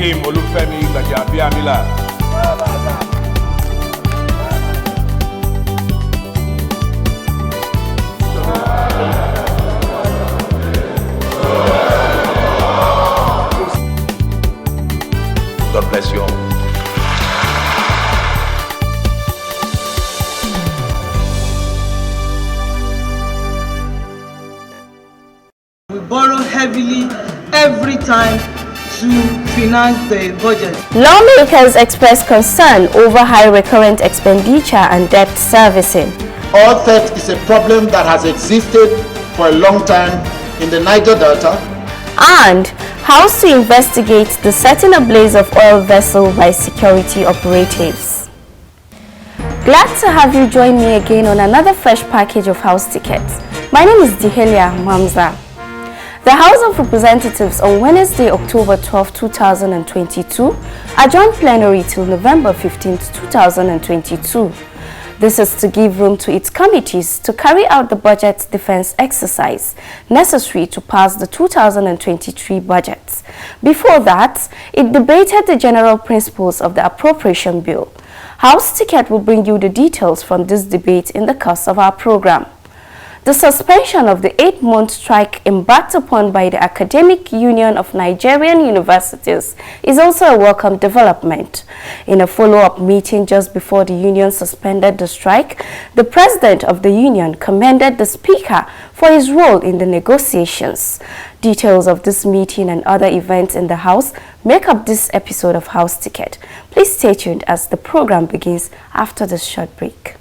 Akim Olufemi Gbajabiamila. God bless you all. We borrow heavily every time to finance the budget. Lawmakers express concern over high recurrent expenditure and debt servicing. Oil theft is a problem that has existed for a long time in the Niger Delta. And House to investigate the setting ablaze of oil vessel by security operatives. Glad to have you join me again on another fresh package of House tickets. My name is Dihelia Mamza. The House of Representatives on Wednesday, October 12, 2022, adjourned plenary till November 15, 2022. This is to give room to its committees to carry out the budget defense exercise necessary to pass the 2023 budget. Before that, it debated the general principles of the appropriation bill. House Ticket will bring you the details from this debate in the course of our program. The suspension of the 8-month strike embarked upon by the Academic Union of Nigerian Universities is also a welcome development. In a follow-up meeting just before the union suspended the strike, the president of the union commended the speaker for his role in the negotiations. Details of this meeting and other events in the House make up this episode of House Ticket. Please stay tuned as the program begins after this short break.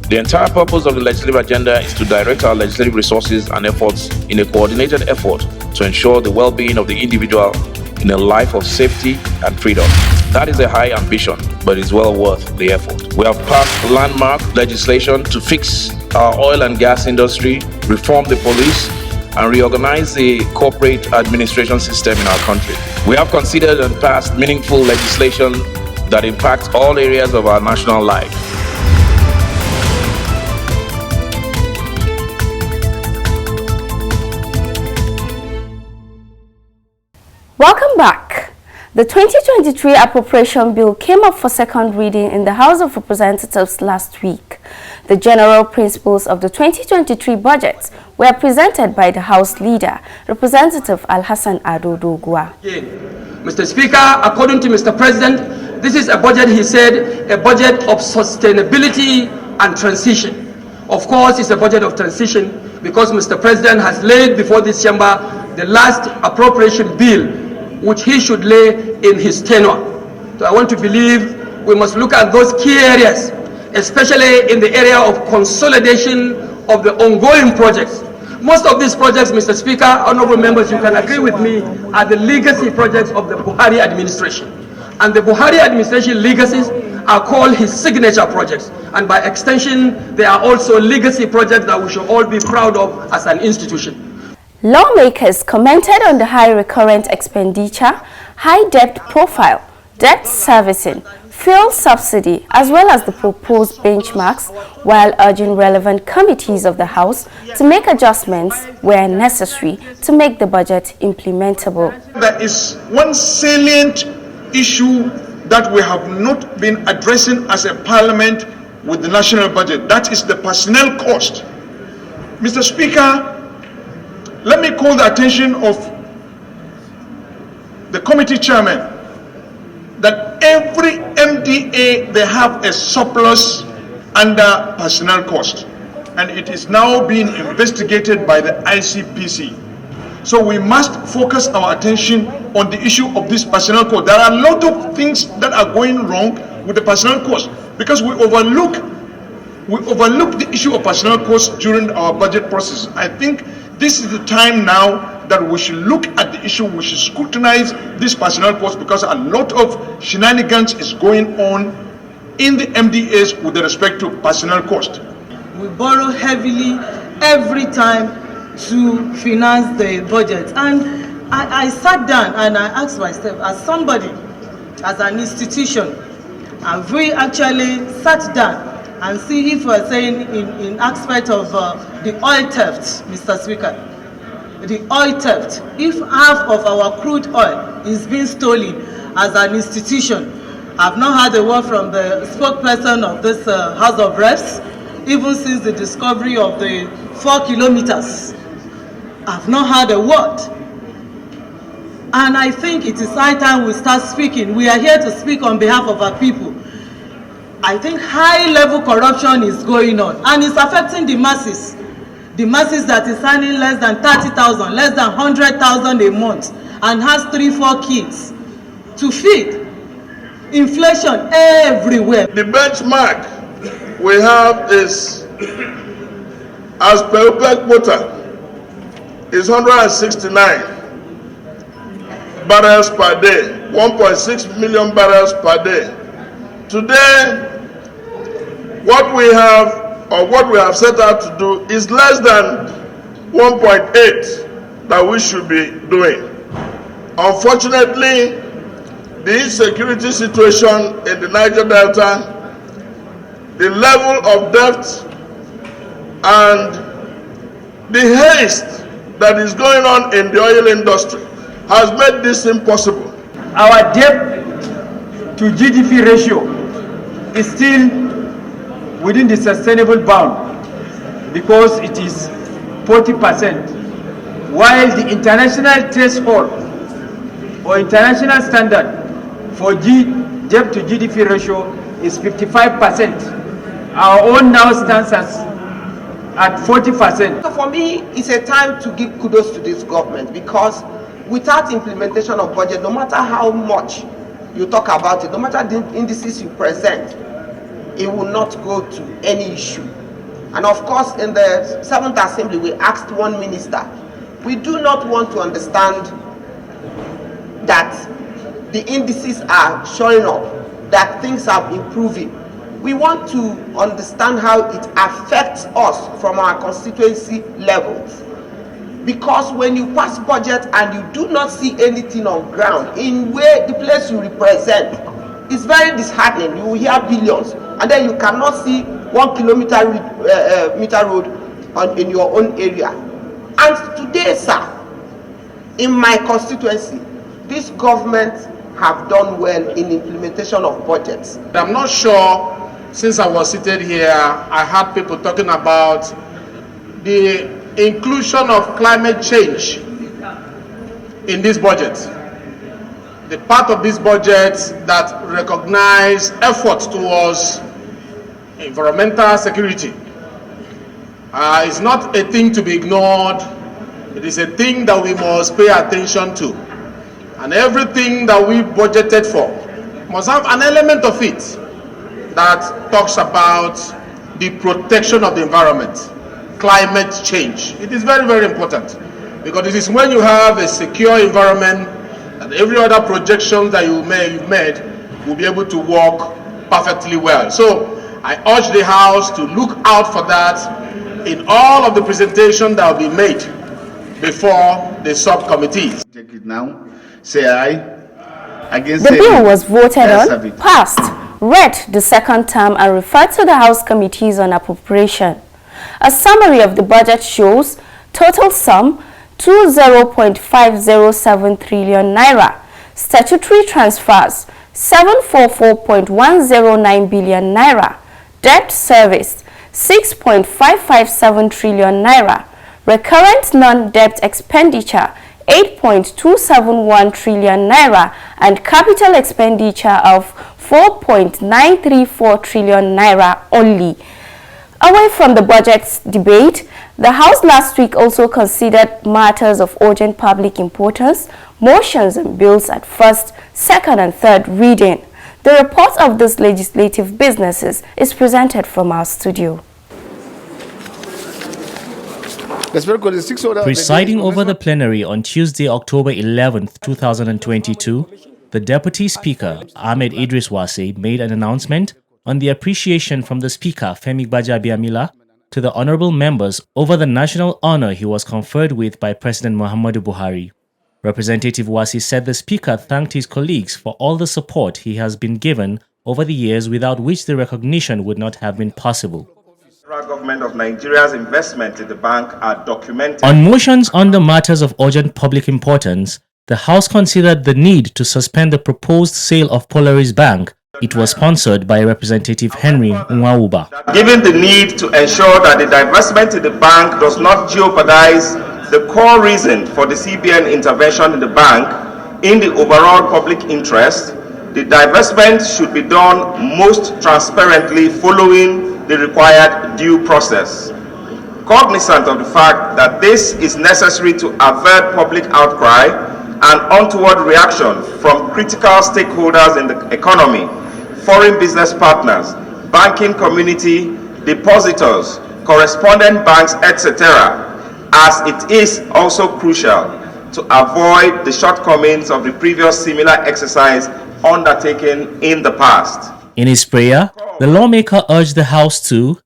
The entire purpose of the legislative agenda is to direct our legislative resources and efforts in a coordinated effort to ensure the well-being of the individual in a life of safety and freedom. That is a high ambition, but it's well worth the effort. We have passed landmark legislation to fix our oil and gas industry, reform the police, and reorganize the corporate administration system in our country. We have considered and passed meaningful legislation that impacts all areas of our national life. Welcome back. The 2023 appropriation bill came up for second reading in the House of Representatives last week. The general principles of the 2023 budget were presented by the House leader, Representative Alhassan Ado Dogua. Mr. Speaker, according to Mr. President, this is a budget, he said, a budget of sustainability and transition. Of course, it's a budget of transition because Mr. President has laid before this chamber the last appropriation bill which he should lay in his tenure. So I want to believe we must look at those key areas, especially in the area of consolidation of the ongoing projects. Most of these projects, Mr. Speaker, honorable members, you can agree with me, are the legacy projects of the Buhari administration. And the Buhari administration legacies are called his signature projects. And by extension, they are also legacy projects that we should all be proud of as an institution. Lawmakers commented on the high recurrent expenditure, high debt profile, debt servicing, fuel subsidy, as well as the proposed benchmarks, while urging relevant committees of the House to make adjustments where necessary to make the budget implementable. There is one salient issue that we have not been addressing as a parliament with the national budget. That is the personnel cost. Mr. Speaker, let me call the attention of the committee chairman that every MDA, they have a surplus under personnel cost, and it is now being investigated by the ICPC. So we must focus our attention on the issue of this personnel cost. There are a lot of things that are going wrong with the personnel cost because we overlook the issue of personnel cost during our budget process. I think this is the time now that we should look at the issue, we should scrutinize this personnel cost because a lot of shenanigans is going on in the MDAs with respect to personnel cost. We borrow heavily every time to finance the budget. And I sat down and I asked myself, as somebody, as an institution, have we actually sat down and see if we're saying in aspect of the oil theft, Mr. Speaker, the oil theft, if half of our crude oil is being stolen as an institution. I've not had a word from the spokesperson of this House of Reps, even since the discovery of the 4 kilometers. I've not had a word. And I think it is high time we start speaking. We are here to speak on behalf of our people. I think high-level corruption is going on, and it's affecting the masses. The masses that is earning less than 30,000, less than 100,000 a month, and has 3-4 kids to feed. Inflation everywhere. The benchmark we have is, as per OPEC quota, is 169 barrels per day, 1.6 million barrels per day. Today, what we have, or what we have set out to do, is less than 1.8 that we should be doing. Unfortunately, the insecurity situation in the Niger Delta, the level of debt, and the haste that is going on in the oil industry has made this impossible. Our debt to GDP ratio is still within the sustainable bound because it is 40%, while the international threshold or international standard for debt to GDP ratio is 55%. Our own now stands at 40%. So for me, it's a time to give kudos to this government, because without implementation of budget, no matter how much you talk about it, no matter the indices you present, it will not go to any issue. And of course, in the 7th Assembly, we asked one minister, we do not want to understand that the indices are showing up, that things are improving. We want to understand how it affects us from our constituency levels. Because when you pass budget and you do not see anything on ground in where the place you represent, it's very disheartening. You will hear billions, and then you cannot see 1 kilometer meter road in your own area. And today, sir, in my constituency, this government have done well in implementation of budgets. I'm not sure, since I was seated here, I heard people talking about the inclusion of climate change in this budget. The part of this budget that recognize efforts towards environmental security is not a thing to be ignored. It is a thing that we must pay attention to. And everything that we budgeted for must have an element of it that talks about the protection of the environment, climate change. It is very, very important, because it is when you have a secure environment that every other projection that you've made will be able to work perfectly well. So I urge the House to look out for that in all of the presentations that will be made before the subcommittees. Take it now. Say aye. Against the bill was voted on, it. passed, read the second term, and referred to the House committees on appropriation. A summary of the budget shows total sum 20.507 trillion naira, statutory transfers 744.109 billion naira, debt service 6.557 trillion naira, recurrent non-debt expenditure 8.271 trillion naira, and capital expenditure of 4.934 trillion naira only. Away from the budget debate, the House last week also considered matters of urgent public importance, motions and bills at first, second and third reading. The report of these legislative businesses is presented from our studio. Presiding over the plenary on Tuesday, October 11, 2022, the Deputy Speaker, Ahmed Idris Wase, made an announcement on the appreciation from the Speaker, Femi Gbajabiamila, to the honorable members over the national honor he was conferred with by President Muhammadu Buhari. Representative Wase said the Speaker thanked his colleagues for all the support he has been given over the years, without which the recognition would not have been possible. The federal government of Nigeria's investment in the bank are documented. On motions on the matters of urgent public importance, the House considered the need to suspend the proposed sale of Polaris Bank. It was sponsored by Representative Henry Nwauba. Given the need to ensure that the divestment in the bank does not jeopardize the core reason for the CBN intervention in the bank in the overall public interest, the divestment should be done most transparently following the required due process. Cognizant of the fact that this is necessary to avert public outcry and untoward reaction from critical stakeholders in the economy, foreign business partners, banking community, depositors, correspondent banks, etc., as it is also crucial to avoid the shortcomings of the previous similar exercise undertaken in the past. In his prayer, the lawmaker urged the House to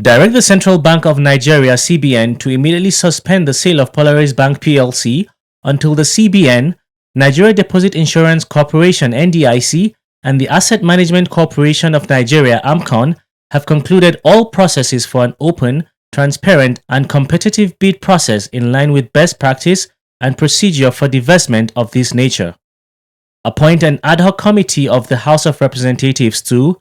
direct the Central Bank of Nigeria (CBN) to immediately suspend the sale of Polaris Bank PLC until the CBN, Nigeria Deposit Insurance Corporation (NDIC), and the Asset Management Corporation of Nigeria (AMCON) have concluded all processes for an open, transparent, and competitive bid process in line with best practice and procedure for divestment of this nature. Appoint an ad hoc committee of the House of Representatives to,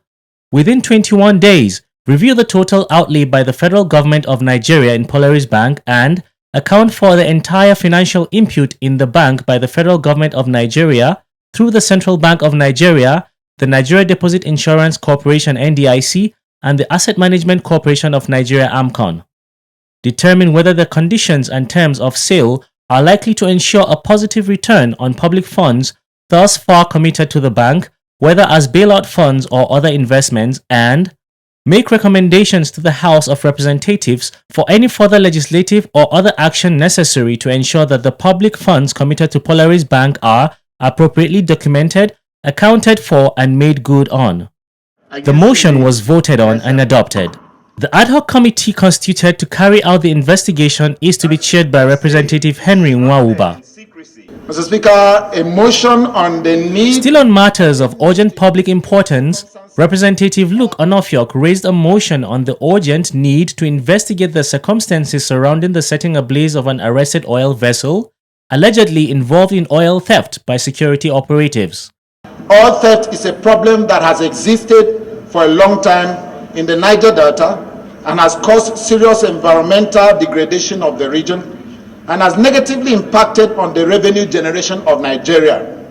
within 21 days, review the total outlay by the federal government of Nigeria in Polaris Bank and account for the entire financial input in the bank by the federal government of Nigeria through the Central Bank of Nigeria, the Nigeria Deposit Insurance Corporation (NDIC), and the Asset Management Corporation of Nigeria (AMCON). Determine whether the conditions and terms of sale are likely to ensure a positive return on public funds thus far committed to the bank, whether as bailout funds or other investments, and make recommendations to the House of Representatives for any further legislative or other action necessary to ensure that the public funds committed to Polaris Bank are appropriately documented, accounted for, and made good on. The motion was voted on and adopted. The ad hoc committee constituted to carry out the investigation is to be chaired by Representative Henry Nwauba. Mr. Speaker, a motion on the need... Still on matters of urgent public importance, Representative Luke Onofiok raised a motion on the urgent need to investigate the circumstances surrounding the setting ablaze of an arrested oil vessel, allegedly involved in oil theft by security operatives. Oil theft is a problem that has existed for a long time in the Niger Delta and has caused serious environmental degradation of the region and has negatively impacted on the revenue generation of Nigeria,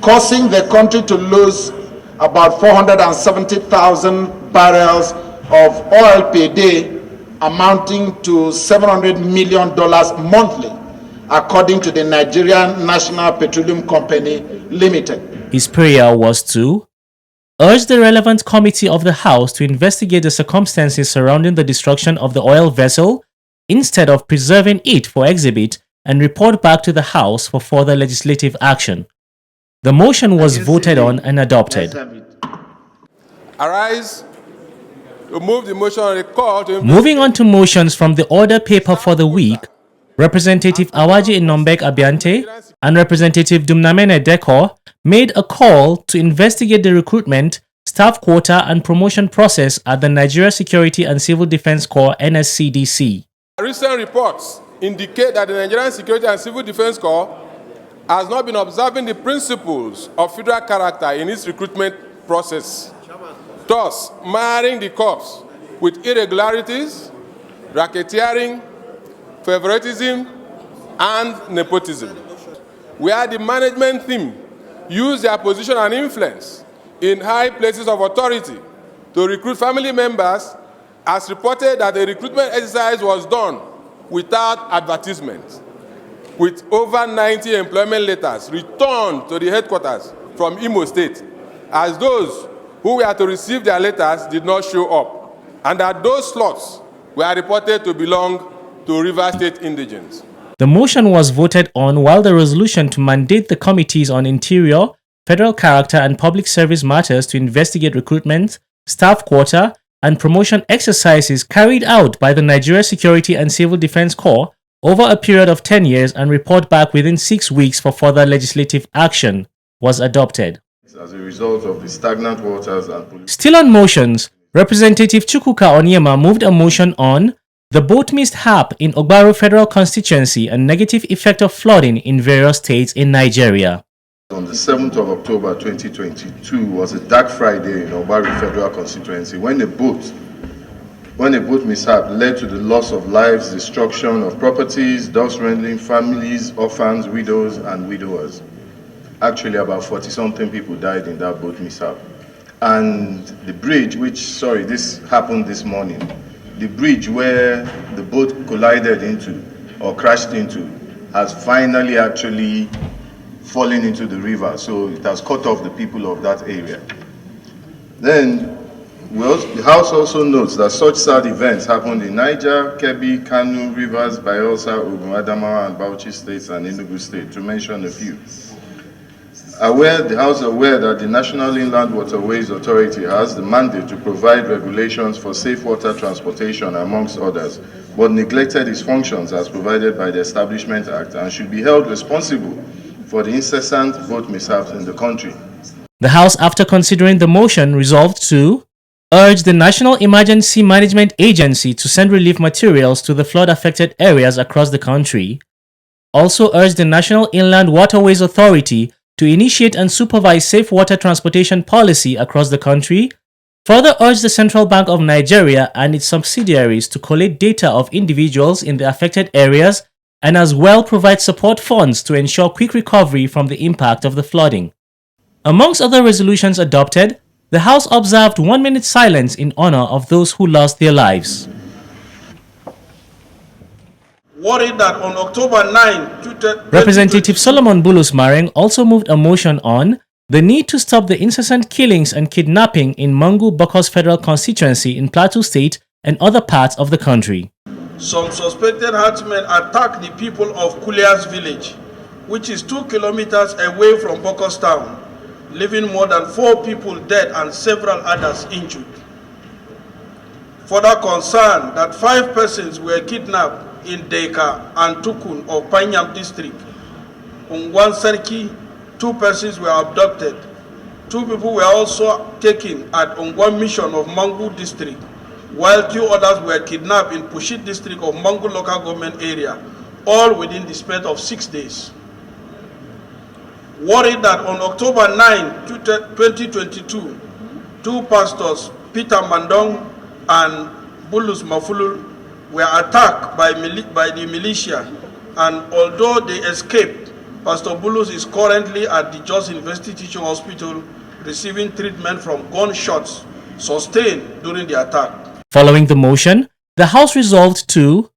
causing the country to lose about 470,000 barrels of oil per day, amounting to $700 million monthly, according to the Nigerian National Petroleum Company Limited. His prayer was to urge the relevant committee of the House to investigate the circumstances surrounding the destruction of the oil vessel instead of preserving it for exhibit and report back to the House for further legislative action. The motion was voted on and adopted. Arise to move the motion on the call to... Moving on to motions from the order paper for the week, Representative Awaji Inombek Abiante and Representative Dumnamene Dekor made a call to investigate the recruitment, staff quota and promotion process at the Nigeria Security and Civil Defense Corps (NSCDC). Recent reports indicate that the Nigerian Security and Civil Defense Corps has not been observing the principles of federal character in its recruitment process, thus marring the corps with irregularities, racketeering, favoritism, and nepotism, where the management team use their position and influence in high places of authority to recruit family members, as reported that the recruitment exercise was done without advertisement, with over 90 employment letters returned to the headquarters from Imo State, as those who were to receive their letters did not show up, and that those slots were reported to belong to River State indigents. The motion was voted on while the resolution to mandate the committees on interior, federal character and public service matters to investigate recruitment, staff quota, and promotion exercises carried out by the Nigeria Security and Civil Defense Corps over a period of 10 years and report back within 6 weeks for further legislative action was adopted. As a result of the stagnant waters and... Still on motions, Representative Chukwuka Onyema moved a motion on the boat mishap in Ogbaru Federal Constituency and negative effect of flooding in various states in Nigeria. On the 7th of October 2022 was a dark Friday in Ogbaru Federal Constituency when a boat mishap led to the loss of lives, destruction of properties, thus rendering families, orphans, widows, and widowers. Actually, about 40-something people died in that boat mishap. And the bridge, this happened this morning, the bridge where the boat collided into or crashed into has finally actually fallen into the river. So it has cut off the people of that area. Then, the House also notes that such sad events happened in Niger, Kebbi, Kano, Rivers, Bayelsa, Ogun, Adamawa, and Bauchi states and Enugu state, to mention a few. The House is aware that the National Inland Waterways Authority has the mandate to provide regulations for safe water transportation, amongst others, but neglected its functions as provided by the Establishment Act and should be held responsible for the incessant boat mishaps in the country. The House, after considering the motion, resolved to urge the National Emergency Management Agency to send relief materials to the flood-affected areas across the country. Also urge the National Inland Waterways Authority to initiate and supervise safe water transportation policy across the country. Further urge the Central Bank of Nigeria and its subsidiaries to collate data of individuals in the affected areas and as well provide support funds to ensure quick recovery from the impact of the flooding. Amongst other resolutions adopted, the House observed 1 minute silence in honor of those who lost their lives. Worried that on October 9, Representative Solomon Bulus Mareng also moved a motion on the need to stop the incessant killings and kidnapping in Mangu Bokos Federal Constituency in Plateau State and other parts of the country. some suspected herdsmen attacked the people of Kulias village, which is 2 kilometers away from Bokos town, leaving more than 4 people dead and several others injured. Further concern that 5 persons were kidnapped in Deka and Tukun of Panyam district. On one Serki, 2 persons were abducted. 2 people were also taken at Ongwan mission of Mangu district, while 2 others were kidnapped in Pushit district of Mangu local government area, all within the span of 6 days. Worried that on October 9, 2022, 2 pastors, Peter Mandong and Bulus Mafulul, were attacked by the militia, and although they escaped, Pastor Bulus is currently at the Jos University Teaching Hospital receiving treatment from gunshots sustained during the attack. Following the motion, the House resolved to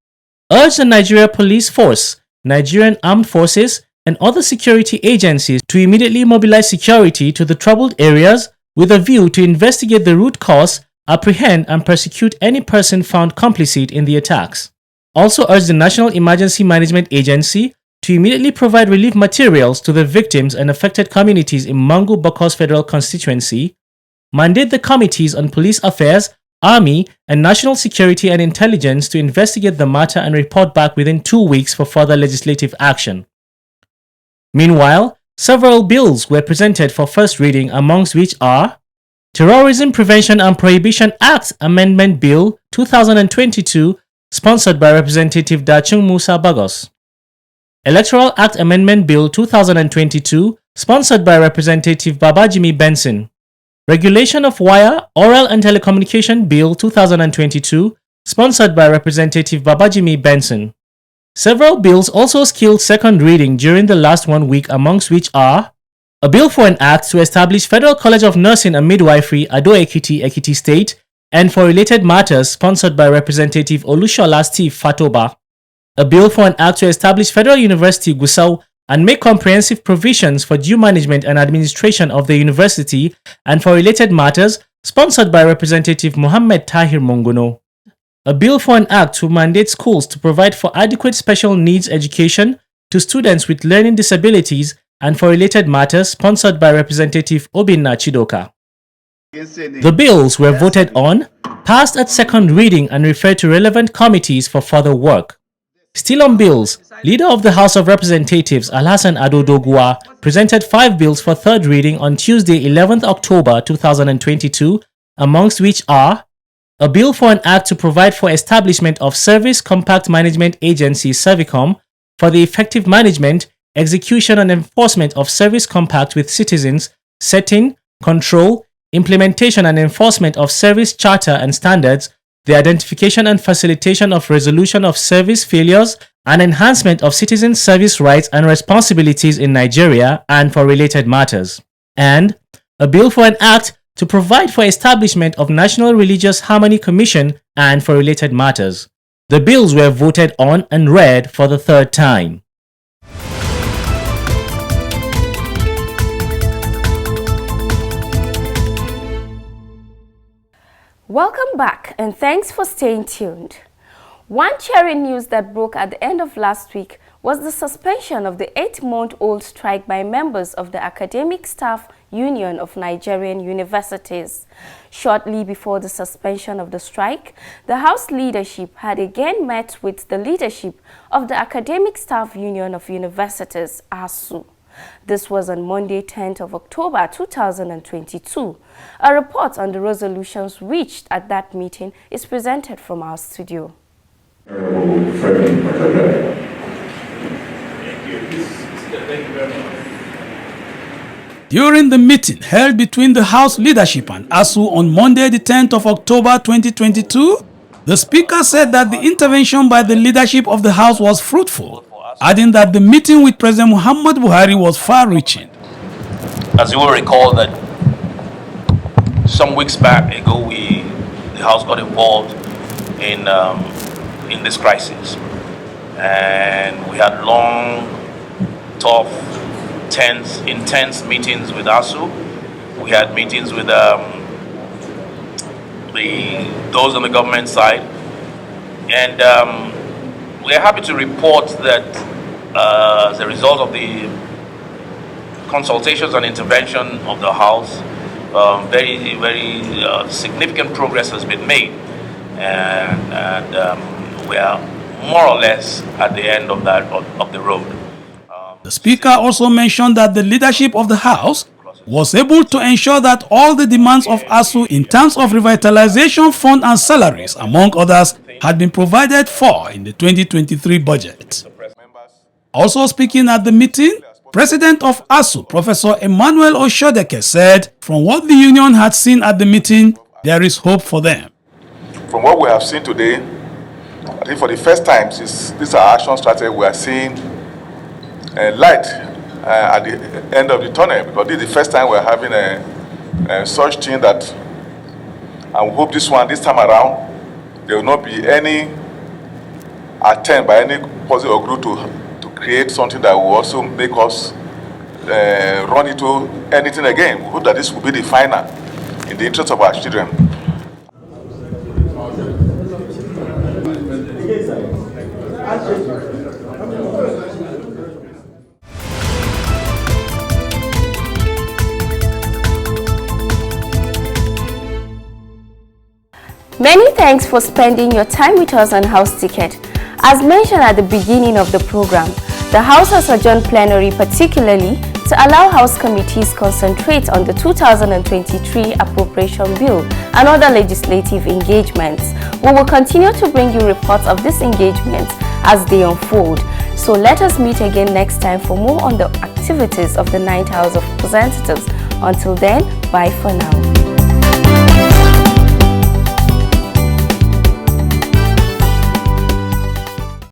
urge the Nigeria Police Force, Nigerian Armed Forces, and other security agencies to immediately mobilize security to the troubled areas with a view to investigate the root cause, apprehend and prosecute any person found complicit in the attacks. Also urge the National Emergency Management Agency to immediately provide relief materials to the victims and affected communities in Mangu Bokos Federal Constituency, mandate the Committees on Police Affairs, Army, and National Security and Intelligence to investigate the matter and report back within 2 weeks for further legislative action. Meanwhile, several bills were presented for first reading, amongst which are Terrorism Prevention and Prohibition Act Amendment Bill 2022, sponsored by Representative Dachung Musa Bagos. Electoral Act Amendment Bill 2022, sponsored by Representative Babajimi Benson. Regulation of Wire, Oral and Telecommunication Bill 2022, sponsored by Representative Babajimi Benson. Several bills also skilled second reading during the last 1 week, amongst which are a bill for an act to establish Federal College of Nursing and Midwifery, Ado Ekiti, Ekiti State, and for related matters, sponsored by Representative Olushola Steve Fatoba. A bill for an act to establish Federal University Gusau and make comprehensive provisions for due management and administration of the university, and for related matters, sponsored by Representative Mohammed Tahir Mongono. A bill for an act to mandate schools to provide for adequate special needs education to students with learning disabilities, and for related matters, sponsored by Representative Obinna Chidoka. The bills were voted on, passed at second reading, and referred to relevant committees for further work. Still on bills, Leader of the House of Representatives Alhassan Ado Doguwa presented 5 bills for third reading on Tuesday 11th October 2022, amongst which are a bill for an act to provide for establishment of Service Compact Management Agency (Servicom) for the effective management, execution and enforcement of Service Compact with citizens, setting, control, implementation and enforcement of service charter and standards, the identification and facilitation of resolution of service failures, and enhancement of citizen service rights and responsibilities in Nigeria and for related matters. And a bill for an act to provide for establishment of National Religious Harmony Commission and for related matters. The bills were voted on and read for the third time. Welcome back and thanks for staying tuned. One cheering news that broke at the end of last week was the suspension of the 8-month-old strike by members of the Academic Staff Union of Nigerian Universities. Shortly before the suspension of the strike, the House leadership had again met with the leadership of the Academic Staff Union of Universities, ASU. This was on Monday, 10th of October 2022. A report on the resolutions reached at that meeting is presented from our studio. During the meeting held between the House leadership and ASU on Monday, the 10th of October 2022, the Speaker said that the intervention by the leadership of the House was fruitful, adding that the meeting with President Muhammad Buhari was far-reaching. As you will recall that some weeks back ago, the House got involved in this crisis, and we had long, tough, intense meetings with ASU. We had meetings with those on the government side, and we're happy to report that as a result of the consultations and intervention of the House, very significant progress has been made, and we are more or less at the end of the road. The Speaker also mentioned that the leadership of the House was able to ensure that all the demands of ASU in terms of revitalization fund and salaries, among others, had been provided for in the 2023 budget. Also speaking at the meeting, President of ASU, Professor Emmanuel Oshodeke, said, from what the union had seen at the meeting, there is hope for them. From what we have seen today, I think for the first time since this our action started, we are seeing light at the end of the tunnel, because this is the first time we are having a such thing that, and we hope this time around, there will not be any attempt by any party or group to create something that will also make us run into anything again. We hope that this will be the final in the interest of our children. Many thanks for spending your time with us on House Ticket. As mentioned at the beginning of the program, the House has adjourned plenary particularly to allow House committees concentrate on the 2023 appropriation bill and other legislative engagements. We will continue to bring you reports of these engagements as they unfold. So let us meet again next time for more on the activities of the 9th House of Representatives. Until then, bye for now.